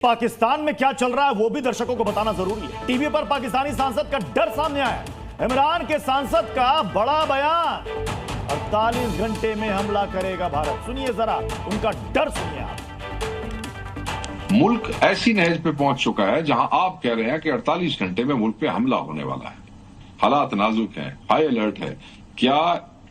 पाकिस्तान में क्या चल रहा है वो भी दर्शकों को बताना जरूरी है। टीवी पर पाकिस्तानी सांसद का डर सामने आया। इमरान के सांसद का बड़ा बयान, 48 घंटे में हमला करेगा भारत। सुनिए जरा उनका डर, सुनिए आप। मुल्क ऐसी नहज पे पहुंच चुका है जहां आप कह रहे हैं कि 48 घंटे में मुल्क पे हमला होने वाला है। हालात नाजुक हैं, हाई अलर्ट है। क्या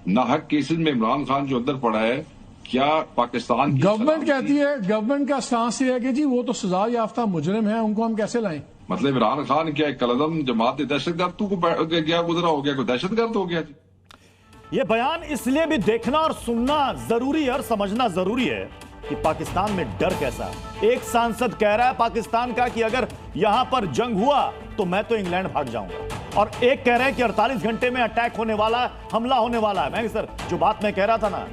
नाहक केसेस में इमरान खान जो अंदर पड़ा है, क्या पाकिस्तान की गवर्नमेंट कहती है, गवर्नमेंट का स्टांस ये है कि जी वो तो सजा याफ्ता मुजरिम है, उनको हम कैसे लाएं? मतलब इमरान खान क्या कलदम जमात दहशतगर्द को क्या गुजरा हो गया, कोई दहशतगर्द हो गया जी। यह बयान इसलिए भी देखना और सुनना जरूरी है और समझना जरूरी है कि पाकिस्तान में डर कैसा है। एक सांसद कह रहा है पाकिस्तान का कि अगर यहां पर जंग हुआ तो मैं तो इंग्लैंड भाग जाऊंगा, और एक कह रहे हैं कि 48 घंटे में अटैक होने वाला है, हमला होने वाला है। मैं सर जो बात मैं कह रहा था ना,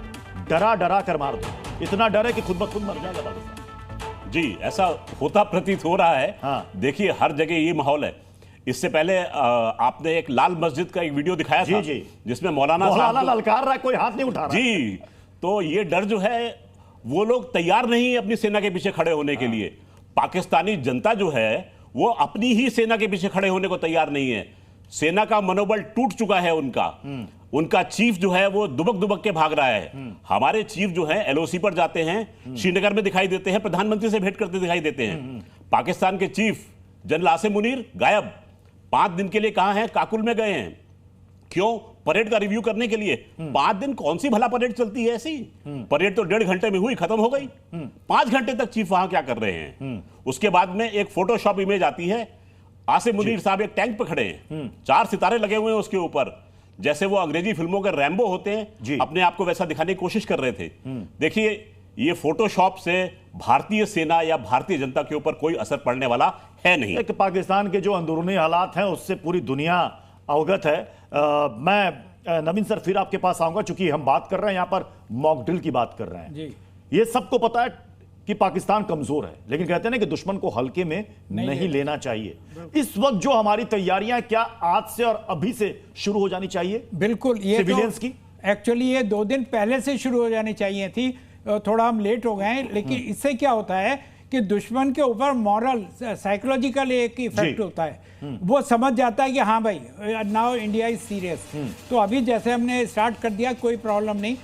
डरा डरा कर मार दो, इतना डर है कि खुद ब खुद मर जाएगा पाकिस्तान। जी, ऐसा होता प्रतीत हो रहा है। हाँ। देखिए हर जगह ये माहौल है। इससे पहले आपने एक लाल मस्जिद का एक वीडियो दिखाया था, जिसमें मौलाना ललकार रहा है, कोई हाथ नहीं उठा रहा जी। तो ये डर जो है, वो लोग तैयार नहीं है अपनी सेना के पीछे खड़े होने के लिए। पाकिस्तानी जनता जो है वो अपनी ही सेना के पीछे खड़े होने को तैयार नहीं है। सेना का मनोबल टूट चुका है उनका चीफ जो है वो दुबक दुबक के भाग रहा है। हमारे चीफ जो है एलओसी पर जाते हैं, श्रीनगर में दिखाई देते हैं, प्रधानमंत्री से भेंट करते दिखाई देते हैं। पाकिस्तान के चीफ जनरल आसिम मुनीर गायब, 5 दिन के लिए कहां हैं? काकुल में गए हैं। क्यों? परेड का रिव्यू करने के लिए। 5 दिन कौन सी भला परेड चलती है ऐसी? परेड तो 1.5 घंटे में हुई, खत्म हो गई। 5 घंटे तक चीफ वहां क्या कर रहे हैं? उसके बाद में एक फोटोशॉप इमेज आती है, आसिम मुनीर साहब एक टैंक पे खड़े हैं, 4 सितारे लगे हुए हैं उसके ऊपर, जैसे वो अंग्रेजी फिल्मों के रैम्बो होते हैं, अपने आप को वैसा दिखाने की कोशिश कर रहे थे। देखिए ये फोटोशॉप से भारतीय सेना या भारतीय जनता के ऊपर कोई असर पड़ने वाला है नहीं। पाकिस्तान के जो अंदरूनी हालात हैं उससे पूरी दुनिया अवगत है। मैं नवीन सर फिर आपके पास आऊंगा, चूंकि हम बात कर रहे हैं यहां पर मॉक ड्रिल की बात कर रहे हैं जी। ये सबको पता है कि पाकिस्तान कमजोर है, लेकिन कहते हैं ना कि दुश्मन को हल्के में नहीं लेना चाहिए। इस वक्त जो हमारी तैयारियां, क्या आज से और अभी से शुरू हो जानी चाहिए? बिल्कुल, ये सिविलियंस की एक्चुअली ये 2 दिन पहले से शुरू हो जानी चाहिए थी। थोड़ा हम लेट हो गए हैं, लेकिन इससे क्या होता है कि दुश्मन के ऊपर मॉरल साइकोलॉजिकल एक इफेक्ट होता है। वो समझ जाता है कि हाँ भाई नाउ इंडिया इज सीरियस। तो अभी जैसे हमने स्टार्ट कर दिया, कोई प्रॉब्लम नहीं,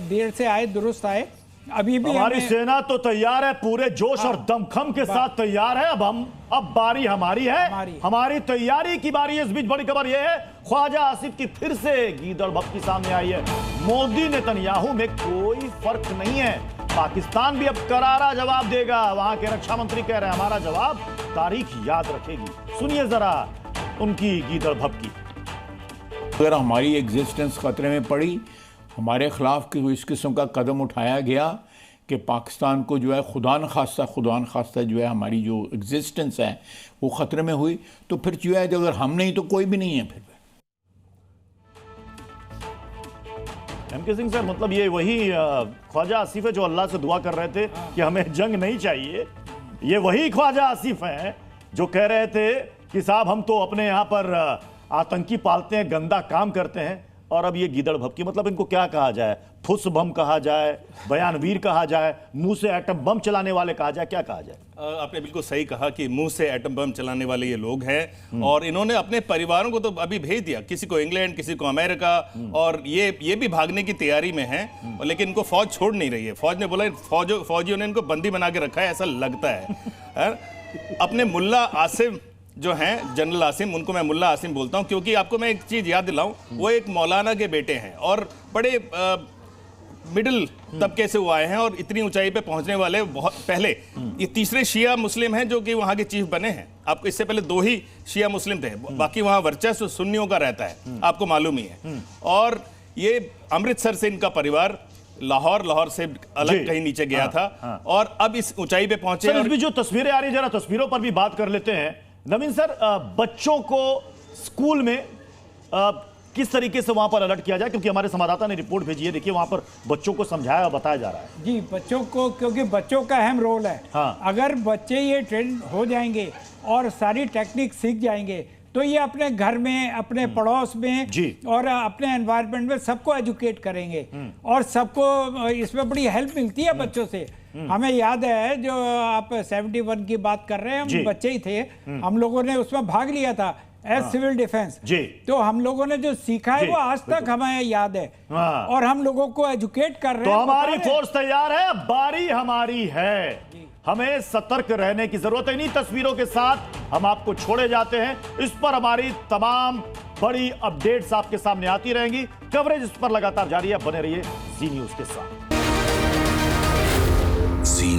देर से आए दुरुस्त आए। अभी भी हमारी सेना तो तैयार है, पूरे जोश और दमखम के साथ तैयार है। अब बारी हमारी है, हमारी तैयारी की बारी है। इस बीच बड़ी खबर यह है, ख्वाजा आसिफ की फिर से गीदड़ भभकी सामने आई है। मोदी नेतन्याहू में कोई फर्क नहीं है, पाकिस्तान भी अब करारा जवाब देगा। वहां के रक्षा मंत्री कह रहे हैं हमारा जवाब तारीख याद रखेगी। सुनिए जरा उनकी गीदड़ भभकी। अगर हमारी एग्जिस्टेंस खतरे में पड़ी, हमारे खिलाफ इस किस्म का कदम उठाया गया कि पाकिस्तान को जो है खुदा न खास्ता जो है हमारी जो एग्जिस्टेंस है वो ख़तरे में हुई, तो फिर जो है अगर हम नहीं तो कोई भी नहीं है। फिर एमके सिंह सर, मतलब ये वही ख्वाजा आसिफ है जो अल्लाह से दुआ कर रहे थे कि हमें जंग नहीं चाहिए। ये वही ख्वाजा आसिफ हैं जो कह रहे थे कि साहब हम तो अपने यहाँ पर आतंकी पालते हैं, गंदा काम करते हैं। और अब ये गीदड़ भभकी, मतलब इनको क्या कहा जाए? फुस बम कहा जाए, बयानवीर कहा जाए, मुंह से एटम बम चलाने वाले कहा जाए, क्या कहा जाए? आपने बिल्कुल सही कहा कि मुंह से एटम बम चलाने वाले ये लोग हैं। और इन्होंने अपने परिवारों को तो अभी भेज दिया, किसी को इंग्लैंड, किसी को अमेरिका, और ये भी भागने की तैयारी में हैं। लेकिन इनको फौज छोड़ नहीं रही है। फौज ने बोला, फौजियों ने इनको बंदी बना के रखा है, ऐसा लगता है। अपने मुल्ला आसिम जो हैं, जनरल आसिम, उनको मैं मुल्ला आसिम बोलता हूं क्योंकि आपको मैं एक चीज याद दिलाऊं, वो एक मौलाना के बेटे हैं और बड़े मिडिल तबके से वो आए हैं और इतनी ऊंचाई पे पहुंचने वाले बहुत पहले ये तीसरे शिया मुस्लिम हैं जो कि वहां के चीफ बने हैं। आपको इससे पहले 2 ही शिया मुस्लिम थे, बाकी वहां वर्चस्व सुन्नियों का रहता है, आपको मालूम ही है। और ये अमृतसर से इनका परिवार लाहौर से अलग कहीं नीचे गया था और अब इस ऊंचाई पे पहुंचे। और जो तस्वीरें आ रही है, जरा तस्वीरों पर भी बात कर लेते हैं। नवीन सर, बच्चों को स्कूल में किस तरीके से वहां पर अलर्ट किया जाए, क्योंकि हमारे संवाददाता ने रिपोर्ट भेजी है। देखिए वहां पर बच्चों को समझाया और बताया जा रहा है। जी, बच्चों को, क्योंकि बच्चों का अहम रोल है। अगर बच्चे ये ट्रेन हो जाएंगे और सारी टेक्निक सीख जाएंगे तो ये अपने घर में, अपने पड़ोस में और अपने एनवायरनमेंट में सबको एजुकेट करेंगे और सबको इसमें बड़ी हेल्प मिलती है बच्चों से। हमें याद है जो आप 71 की बात कर रहे हैं, जी। हम बच्चे ही थे, हम लोगों ने उसमें भाग लिया था एज सिविल डिफेंस। जी। तो हम लोगों ने जो सीखा है जी, वो आज तक हमें याद है, हाँ। और हम लोगों को एजुकेट कर रहे तो हैं, हमारी बता रहे हैं। फोर्स तैयार है, अब बारी हमारी है। हमें सतर्क रहने की जरूरत है। इन्हीं तस्वीरों के साथ हम आपको छोड़े जाते हैं। इस पर हमारी तमाम बड़ी अपडेट्स आपके सामने आती रहेंगी। कवरेज इस पर लगातार जारी है। बने रहिए जी न्यूज के साथ। जी